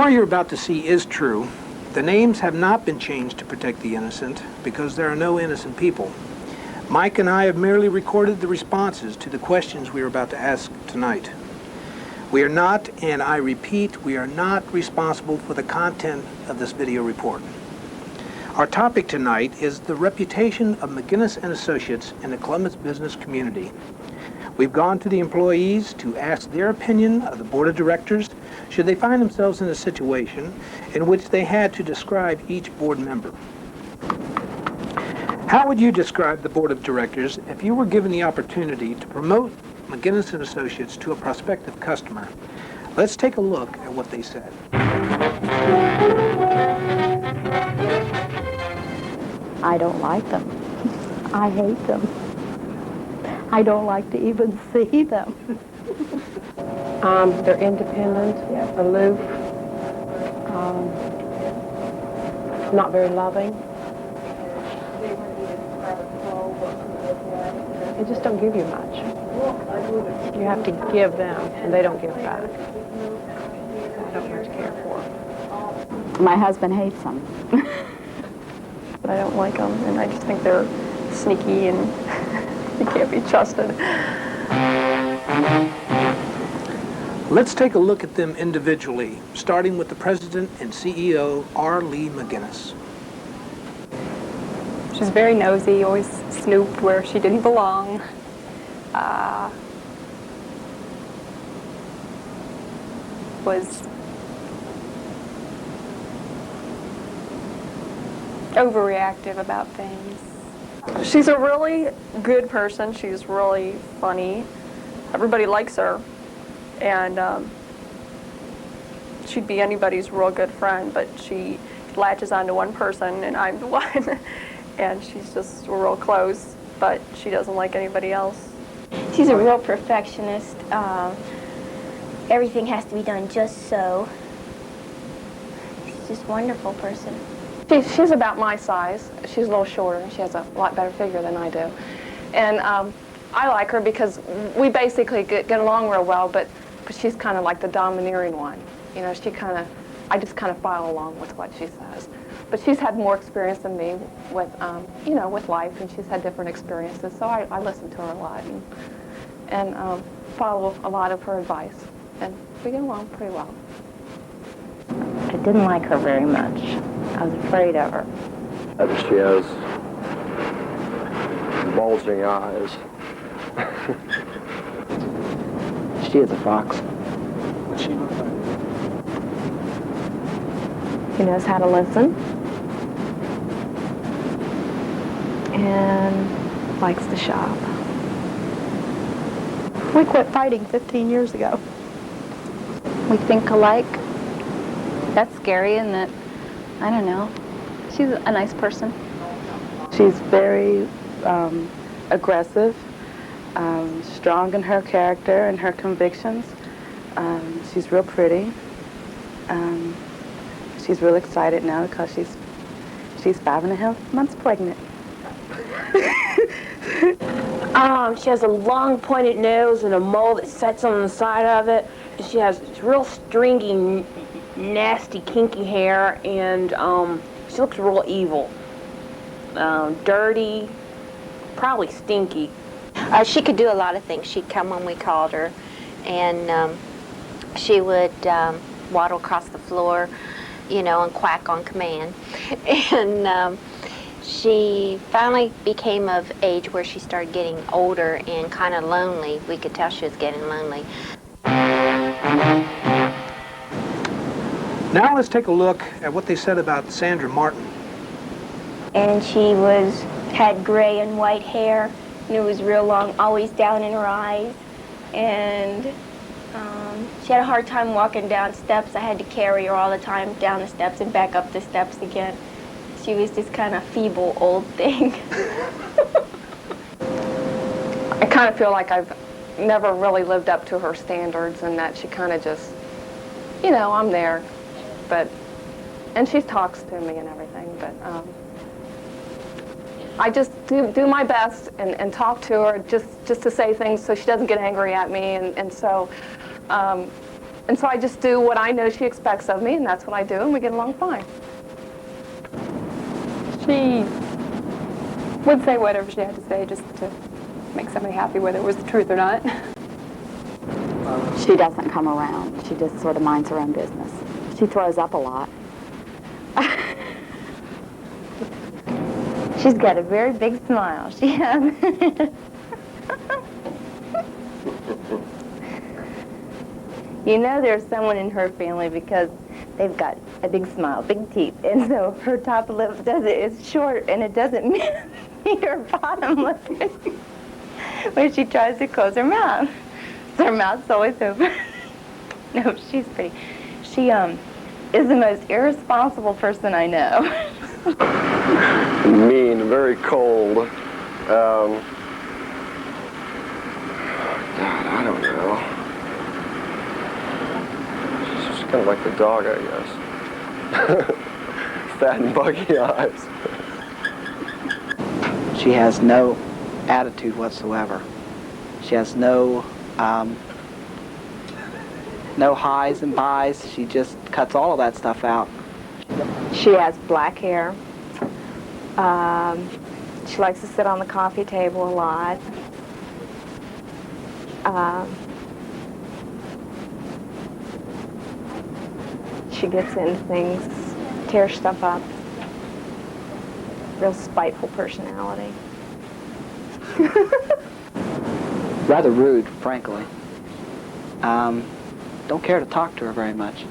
story you're about to see is true. The names have not been changed to protect the innocent because there are no innocent people. Mike and I have merely recorded the responses to the questions we are about to ask tonight. We are not, and I repeat, we are not responsible for the content of this video report. Our topic tonight is the reputation of McGinnis and Associates in the Columbus business community. We've gone to the employees to ask their opinion of the board of directors should they find themselves in a situation in which they had to describe each board member. How would you describe the board of directors if you were given the opportunity to promote McGinnis and Associates to a prospective customer? Let's take a look at what they said. I don't like them. I hate them. I don't like to even see them. They're independent, aloof, not very loving. They just don't give you much. You have to give them, and they don't give back. I don't much care for. My husband hates them. But I don't like them, and I just think they're sneaky and you can't be trusted. Let's take a look at them individually, starting with the president and CEO, R. Lee McGinnis. She's very nosy, always snooped where she didn't belong. Was overreactive about things. She's a really good person. She's really funny. Everybody likes her. And she'd be anybody's real good friend, but she latches onto one person, and I'm the one. And she's just real close, but she doesn't like anybody else. She's a real perfectionist. Everything has to be done just so. She's just a wonderful person. She's about my size. She's a little shorter. She has a lot better figure than I do. And I like her because we basically get along real well, but she's kind of like the domineering one. You know, I just kind of follow along with what she says. But she's had more experience than me with, you know, with life, and she's had different experiences, so I listen to her a lot and follow a lot of her advice, and we get along pretty well. I didn't like her very much. I was afraid of her. She has bulging eyes. She is a fox. What's she look like? She knows how to listen and likes to shop. We quit fighting 15 years ago. We think alike. That's scary, isn't it? I don't know. She's a nice person. She's very aggressive, strong in her character and her convictions. She's real pretty. She's real excited now because she's 5.5 months pregnant. She has a long pointed nose and a mole that sets on the side of it. She has real stringy, nasty, kinky hair, and she looks real evil. Dirty, probably stinky. She could do a lot of things. She'd come when we called her, and she would waddle across the floor, you know, and quack on command. And she finally became of age where she started getting older and kind of lonely. We could tell she was getting lonely. Now let's take a look at what they said about Sandra Martin. And she had gray and white hair, and it was real long, always down in her eyes. And she had a hard time walking down steps. I had to carry her all the time down the steps and back up the steps again. She was this kind of feeble old thing. I kind of feel like I've never really lived up to her standards, and that she kind of just, you know, I'm there, and she talks to me and everything, but I just do my best and talk to her just to say things so she doesn't get angry at me, and so And so I just do what I know she expects of me, and that's what I do, and we get along fine. She would say whatever she had to say just to make somebody happy, whether it was the truth or not. She doesn't come around. She just sort of minds her own business. She throws up a lot. She's got a very big smile. She has. You know there's someone in her family because they've got a big smile, big teeth, and so her top lip is short, and it doesn't meet her bottom lip when she tries to close her mouth. So her mouth's always open. No, she's pretty. She is the most irresponsible person I know. Mean, very cold. God, I don't know. She's just kind of like the dog, I guess. Fat and buggy eyes. She has no attitude whatsoever. She has no highs and buys. She just cuts all of that stuff out. She has black hair. She likes to sit on the coffee table a lot. She gets into things, tears stuff up. Real spiteful personality. Rather rude, frankly. Don't care to talk to her very much.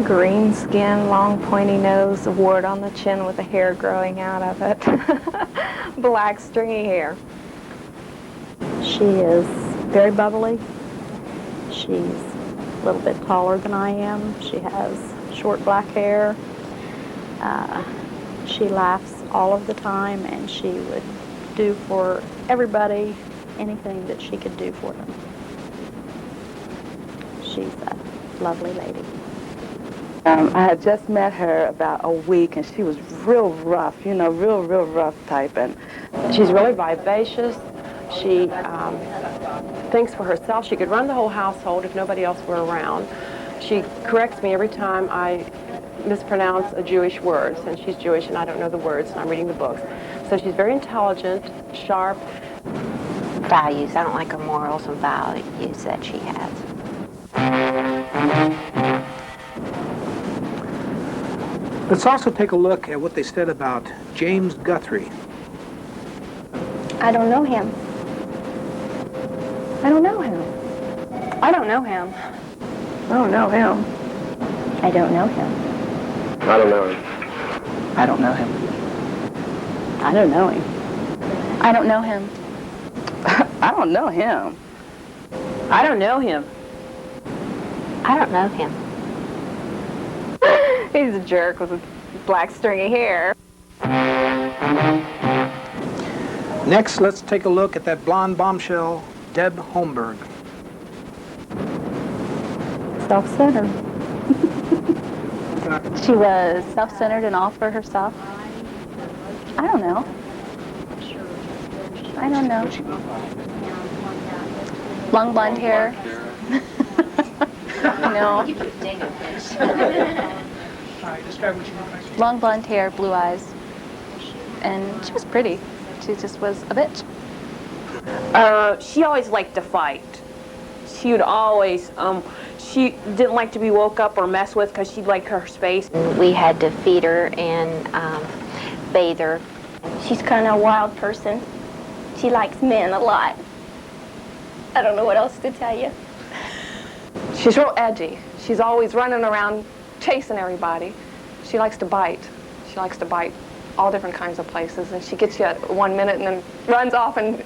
Green skin, long pointy nose, a wart on the chin with the hair growing out of it. Black stringy hair. She is very bubbly. She's a little bit taller than I am. She has short black hair. She laughs all of the time, and she would do for everybody anything that she could do for them. She's a lovely lady. I had just met her about a week, and she was real rough, you know, real rough type. And She's really vivacious. She thinks for herself. She could run the whole household if nobody else were around. She corrects me every time I mispronounce a Jewish word, since she's Jewish and I don't know the words and I'm reading the books. So she's very intelligent, sharp. Values. I don't like her morals and values that she has. Let's also take a look at what they said about James Guthrie. I don't know him. I don't know him. I don't know him. I don't know him. I don't know him. I don't know him. I don't know him. I don't know him. I don't know him. I don't know him. I don't know him. I don't know him. He's a jerk with black stringy hair. Next, let's take a look at that blonde bombshell, Deb Holmberg. Self-centered. She was self-centered and all for herself. I don't know. I don't know. Long blonde hair. No. Long blonde hair, blue eyes. And she was pretty. She just was a bitch. She always liked to fight. She would always, she didn't like to be woke up or messed with because she'd like her space. We had to feed her and bathe her. She's kind of a wild person. She likes men a lot. I don't know what else to tell you. She's real edgy. She's always running around chasing everybody. She likes to bite. She likes to bite all different kinds of places, and she gets you at 1 minute and then runs off and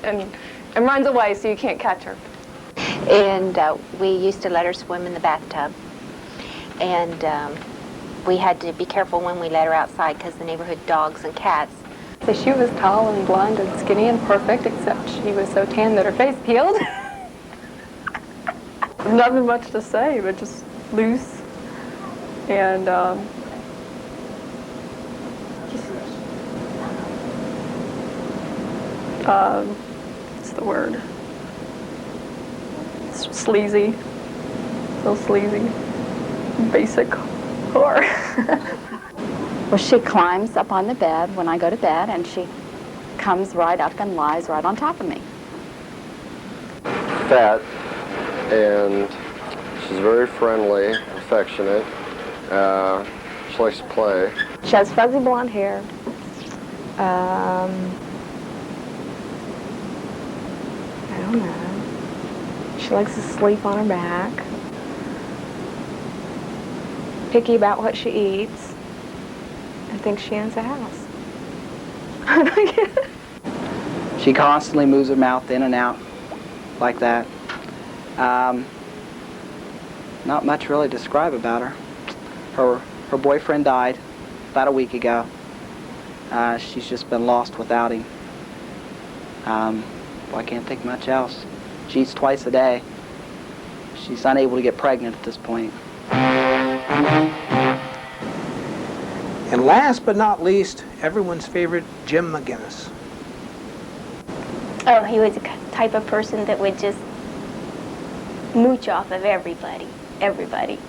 runs away so you can't catch her. And we used to let her swim in the bathtub. And we had to be careful when we let her outside because the neighborhood dogs and cats. So she was tall and blonde and skinny and perfect, except she was so tan that her face peeled. Nothing much to say, but just loose. And what's the word? Sleazy. So sleazy. Basic whore. Well, she climbs up on the bed when I go to bed, and she comes right up and lies right on top of me. Fat, and she's very friendly, affectionate. She likes to play. She has fuzzy blonde hair. I don't know. She likes to sleep on her back. Picky about what she eats. And thinks she owns a house. She constantly moves her mouth in and out like that. Not much really to describe about her. Her boyfriend died about a week ago. She's just been lost without him. Well, I can't think much else. She eats twice a day. She's unable to get pregnant at this point. And last but not least, everyone's favorite, Jim McGinnis. Oh, he was the type of person that would just mooch off of everybody. Everybody.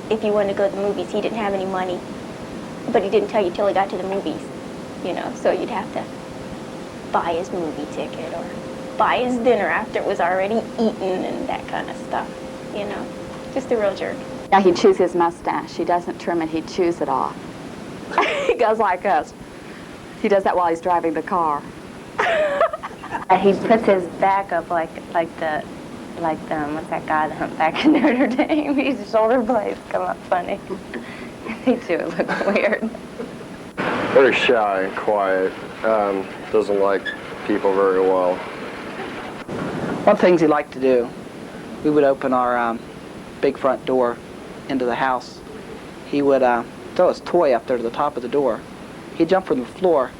If you wanted to go to the movies, he didn't have any money. But he didn't tell you till he got to the movies, you know, so you'd have to buy his movie ticket or buy his dinner after it was already eaten and that kind of stuff, you know. Just a real jerk. Now he chews his mustache. He doesn't trim it, he chews it off. He goes like us. He does that while he's driving the car. He puts his back up like what's that guy, the humpback in Notre Dame? His shoulder blades come up funny. They do look weird. Very shy and quiet. Doesn't like people very well. One of the things he liked to do, we would open our big front door into the house. He would throw his toy up there to the top of the door. He'd jump from the floor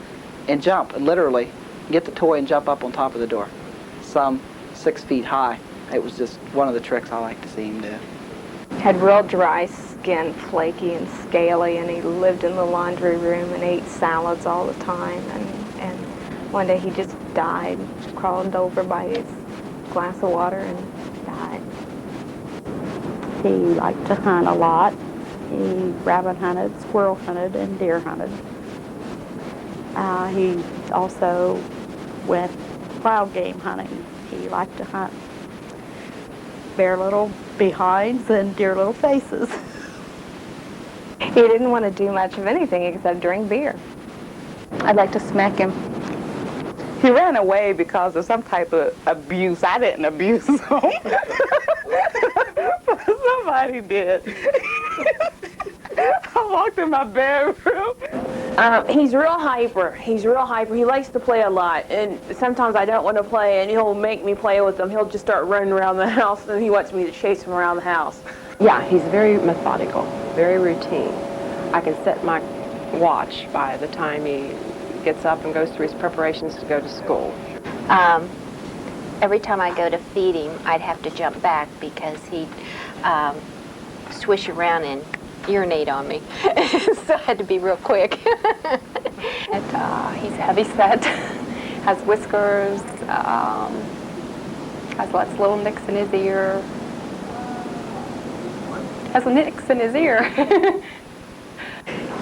and jump and literally get the toy and jump up on top of the door. Some 6 feet high. It was just one of the tricks I like to see him do. Had real dry skin, flaky and scaly, and he lived in the laundry room and ate salads all the time. And one day he just died, crawled over by his glass of water and died. He liked to hunt a lot. He rabbit hunted, squirrel hunted, and deer hunted. He also went wild game hunting. He liked to hunt bare little behinds and deer little faces. He didn't want to do much of anything except drink beer. I'd like to smack him. He ran away because of some type of abuse. I didn't abuse him. Somebody did. I walked in my bedroom. He's real hyper. He's real hyper. He likes to play a lot, and sometimes I don't want to play, and he'll make me play with him. He'll just start running around the house, and he wants me to chase him around the house. Yeah, he's very methodical, very routine. I can set my watch by the time he gets up and goes through his preparations to go to school. Every time I go to feed him, I'd have to jump back because he'd swish around and urinate on me. So I had to be real quick. He's heavy set, has whiskers, has lots of little nicks in his ear. Has nicks in his ear.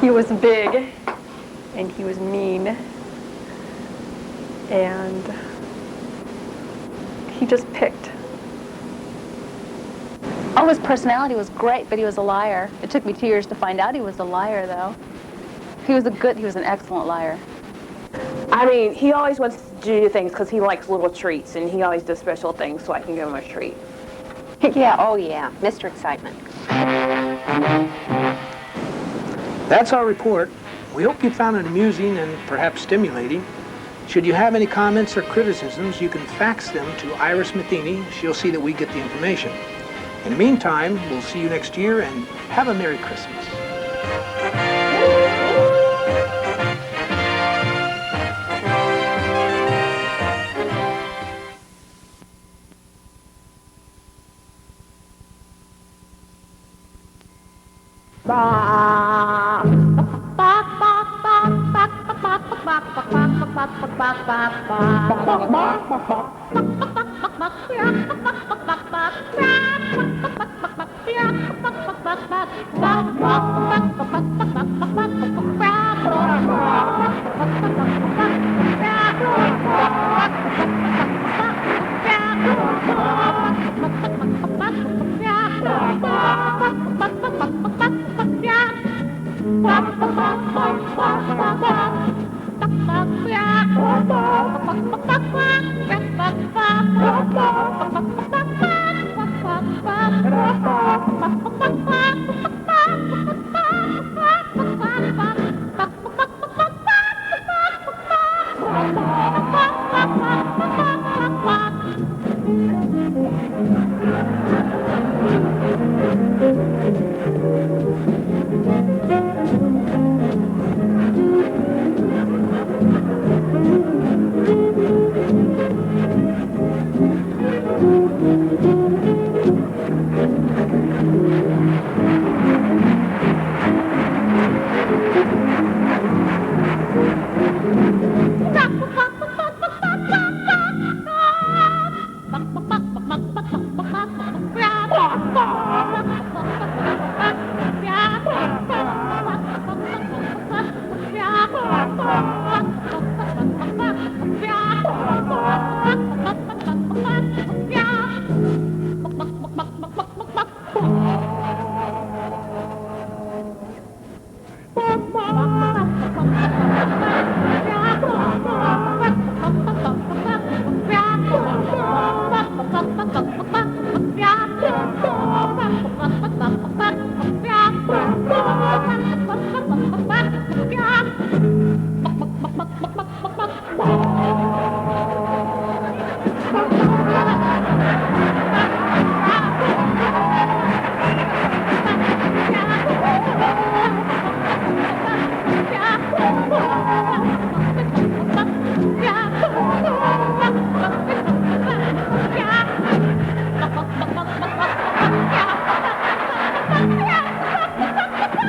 He was big, and he was mean, and he just picked. Oh, his personality was great, but he was a liar. It took me 2 years to find out he was a liar, though. He was an excellent liar. I mean, he always wants to do things because he likes little treats, and he always does special things so I can give him a treat. Yeah, oh yeah, Mr. Excitement. That's our report. We hope you found it amusing and perhaps stimulating. Should you have any comments or criticisms, you can fax them to Iris Matheny. She'll see that we get the information. In the meantime, we'll see you next year, and have a Merry Christmas. Bye.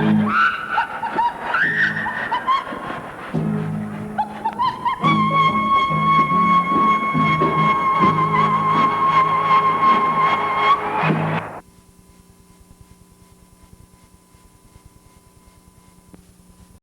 Yeah.